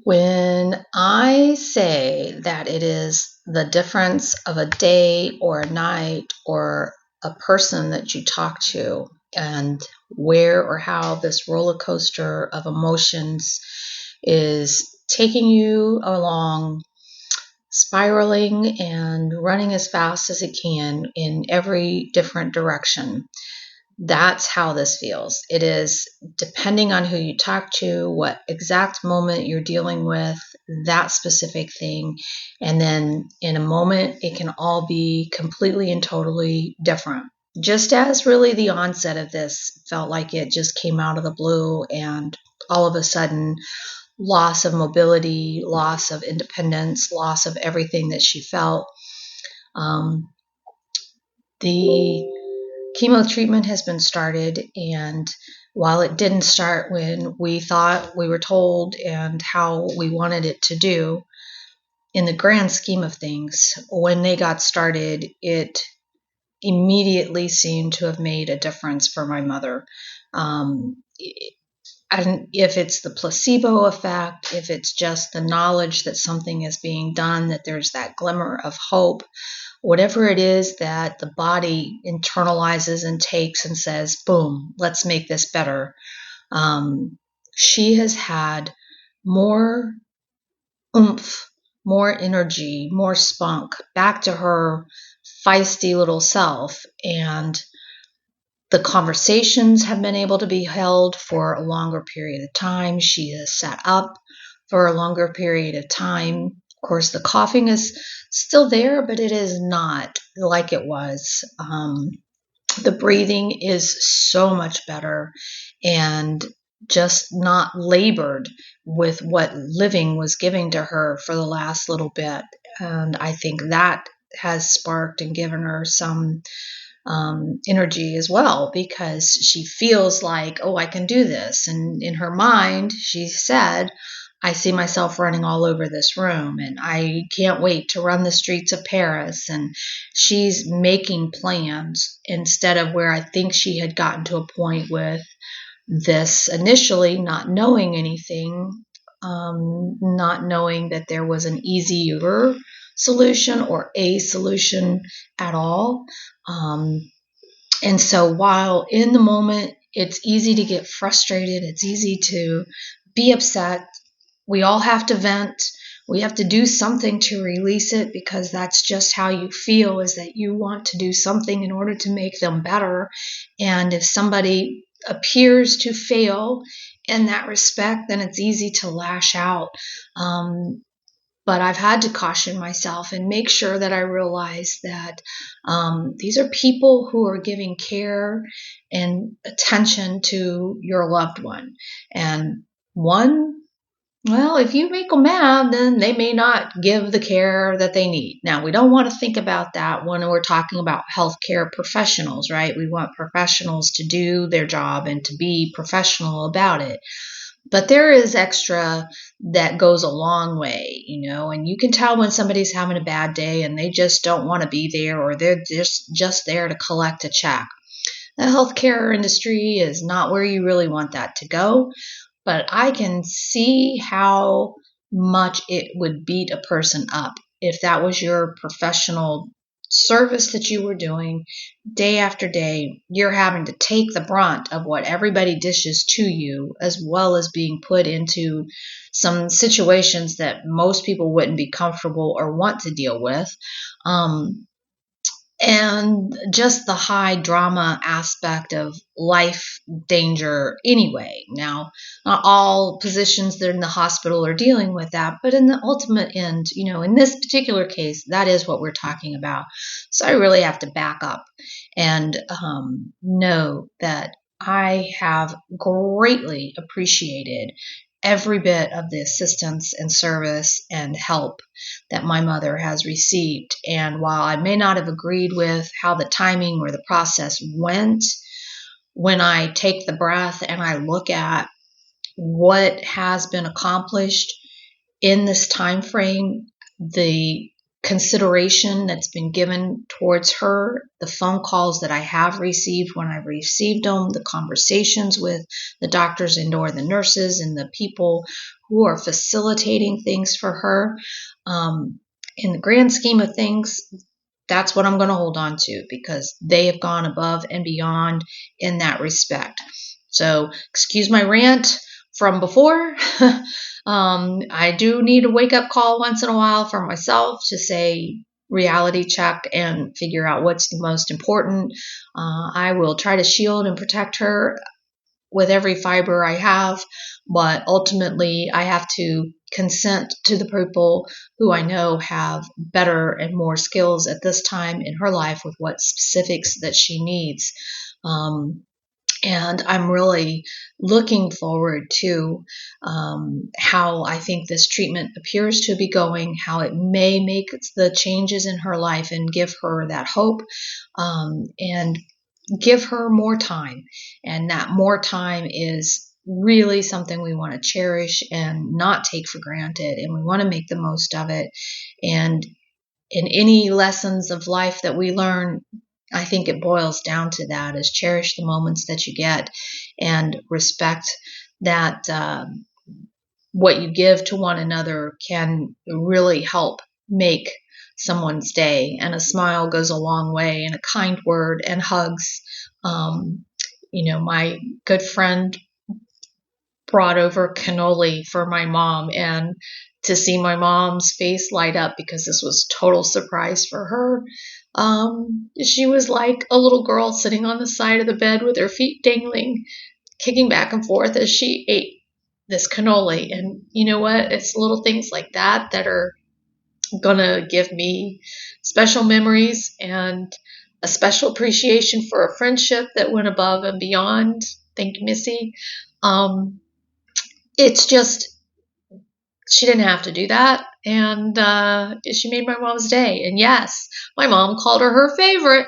When I say that it is the difference of a day or a night or a person that you talk to, and where or how this roller coaster of emotions is taking you along, spiraling and running as fast as it can in every different direction. That's how this feels. It is depending on who you talk to, what exact moment you're dealing with, that specific thing. And then in a moment, it can all be completely and totally different. Just as really the onset of this felt like it just came out of the blue, and all of a sudden, loss of mobility, loss of independence, loss of everything that she felt. Um, the chemo treatment has been started, and while it didn't start when we thought we were told and how we wanted it to do, in the grand scheme of things, when they got started, it immediately seemed to have made a difference for my mother. And if it's the placebo effect, if it's just the knowledge that something is being done, that there's that glimmer of hope, whatever it is that the body internalizes and takes and says, boom, let's make this better. She has had more oomph, more energy, more spunk back to her feisty little self. And the conversations have been able to be held for a longer period of time. She has sat up for a longer period of time. Of course, the coughing is still there, but it is not like it was. The breathing is so much better and just not labored with what living was giving to her for the last little bit. And I think that has sparked and given her some energy as well, because she feels like, oh, I can do this. And in her mind, she said, I see myself running all over this room, and I can't wait to run the streets of Paris. And she's making plans instead of where I think she had gotten to a point with this initially, not knowing anything, not knowing that there was an easier solution or a solution at all. And so while in the moment it's easy to get frustrated, it's easy to be upset, we all have to vent. We have to do something to release it, because that's just how you feel, is that you want to do something in order to make them better. And if somebody appears to fail in that respect, then it's easy to lash out. But I've had to caution myself and make sure that I realize that these are people who are giving care and attention to your loved one. And well, if you make them mad, then they may not give the care that they need. Now, we don't want to think about that when we're talking about healthcare professionals, right? We want professionals to do their job and to be professional about it. But there is extra that goes a long way, and you can tell when somebody's having a bad day and they just don't want to be there, or they're just there to collect a check. The healthcare industry is not where you really want that to go, but I can see how much it would beat a person up if that was your professional service that you were doing day after day. You're having to take the brunt of what everybody dishes to you, as well as being put into some situations that most people wouldn't be comfortable or want to deal with. And just the high drama aspect of life danger anyway. Now, not all positions that are in the hospital are dealing with that, but in the ultimate end, in this particular case, that is what we're talking about. So I really have to back up and know that I have greatly appreciated every bit of the assistance and service and help that my mother has received. And while I may not have agreed with how the timing or the process went, when I take the breath and I look at what has been accomplished in this time frame, the consideration that's been given towards her, the phone calls that I have received when I've received them, the conversations with the doctors and or the nurses and the people who are facilitating things for her. In the grand scheme of things, that's what I'm going to hold on to, because they have gone above and beyond in that respect. So excuse my rant from before. I do need a wake-up call once in a while for myself to say reality check and figure out what's the most important. I will try to shield and protect her with every fiber I have, but ultimately I have to consent to the people who I know have better and more skills at this time in her life with what specifics that she needs. And I'm really looking forward to how I think this treatment appears to be going, how it may make the changes in her life and give her that hope, and give her more time. And that more time is really something we want to cherish and not take for granted. And we want to make the most of it. And in any lessons of life that we learn, I think it boils down to that, is cherish the moments that you get and respect that what you give to one another can really help make someone's day. And a smile goes a long way, and a kind word and hugs. My good friend brought over cannoli for my mom, and to see my mom's face light up, because this was total surprise for her. She was like a little girl sitting on the side of the bed with her feet dangling, kicking back and forth as she ate this cannoli. And you know what? It's little things like that that are gonna give me special memories and a special appreciation for a friendship that went above and beyond. Thank you, Missy. It's just, she didn't have to do that, and she made my mom's day. And yes, my mom called her favorite.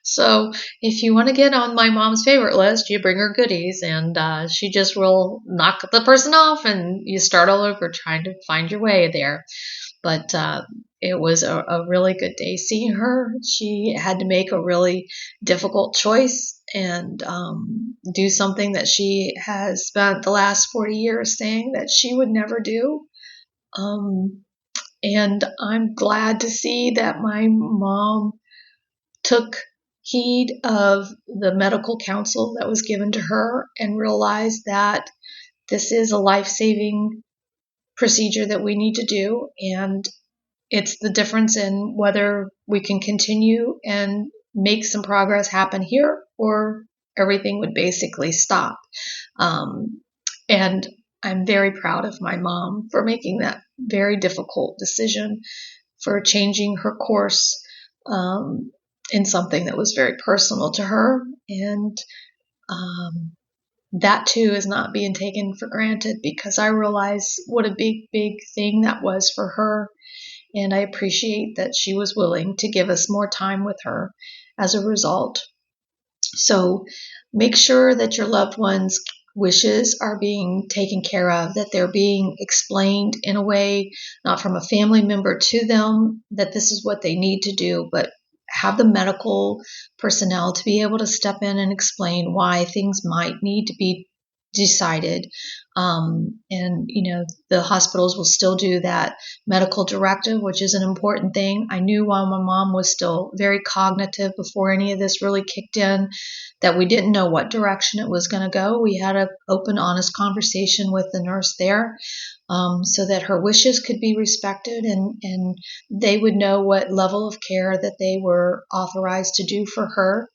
So if you want to get on my mom's favorite list, you bring her goodies, and she just will knock the person off, and you start all over trying to find your way there. But it was a really good day seeing her. She had to make a really difficult choice and do something that she has spent the last 40 years saying that she would never do. And I'm glad to see that my mom took heed of the medical counsel that was given to her and realized that this is a life-saving procedure that we need to do, and it's the difference in whether we can continue and make some progress happen here, or everything would basically stop. And I'm very proud of my mom for making that very difficult decision, for changing her course in something that was very personal to her. And that too is not being taken for granted, because I realize what a big, big thing that was for her. And I appreciate that she was willing to give us more time with her as a result. So make sure that your loved ones' wishes are being taken care of, that they're being explained in a way, not from a family member to them, that this is what they need to do, but have the medical personnel to be able to step in and explain why things might need to be decided. And the hospitals will still do that medical directive, which is an important thing. I knew while my mom was still very cognitive before any of this really kicked in, that we didn't know what direction it was going to go. We had an open, honest conversation with the nurse there, so that her wishes could be respected, and they would know what level of care that they were authorized to do for her.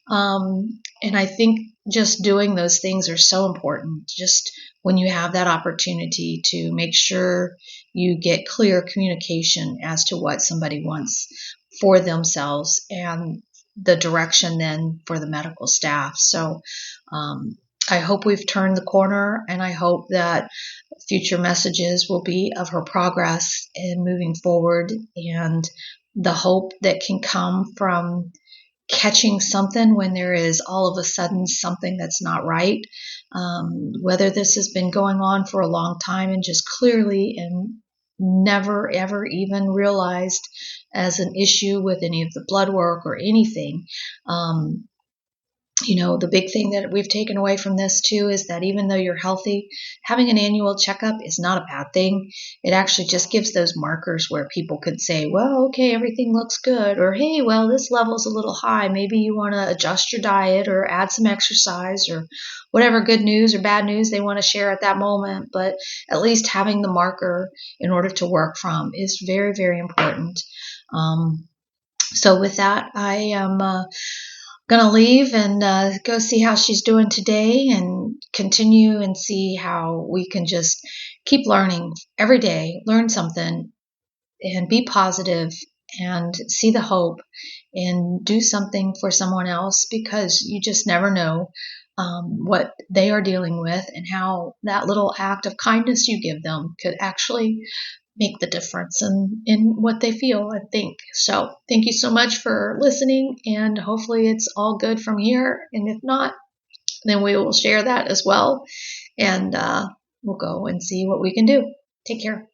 And I think just doing those things are so important. Just when you have that opportunity to make sure you get clear communication as to what somebody wants for themselves, and the direction then for the medical staff. So I hope we've turned the corner, and I hope that future messages will be of her progress and moving forward, and the hope that can come from catching something when there is all of a sudden something that's not right, whether this has been going on for a long time and just clearly and never, ever even realized as an issue with any of the blood work or anything. The big thing that we've taken away from this too is that even though you're healthy, having an annual checkup is not a bad thing. It actually just gives those markers where people could say, well, okay, everything looks good, or hey, well, this level's a little high. Maybe you want to adjust your diet or add some exercise or whatever good news or bad news they want to share at that moment. But at least having the marker in order to work from is very, very important. So with that, I am going to leave and go see how she's doing today and continue and see how we can just keep learning every day, learn something and be positive and see the hope and do something for someone else, because you just never know what they are dealing with and how that little act of kindness you give them could actually make the difference in what they feel and think. So thank you so much for listening, and hopefully it's all good from here. And if not, then we will share that as well, and we'll go and see what we can do. Take care.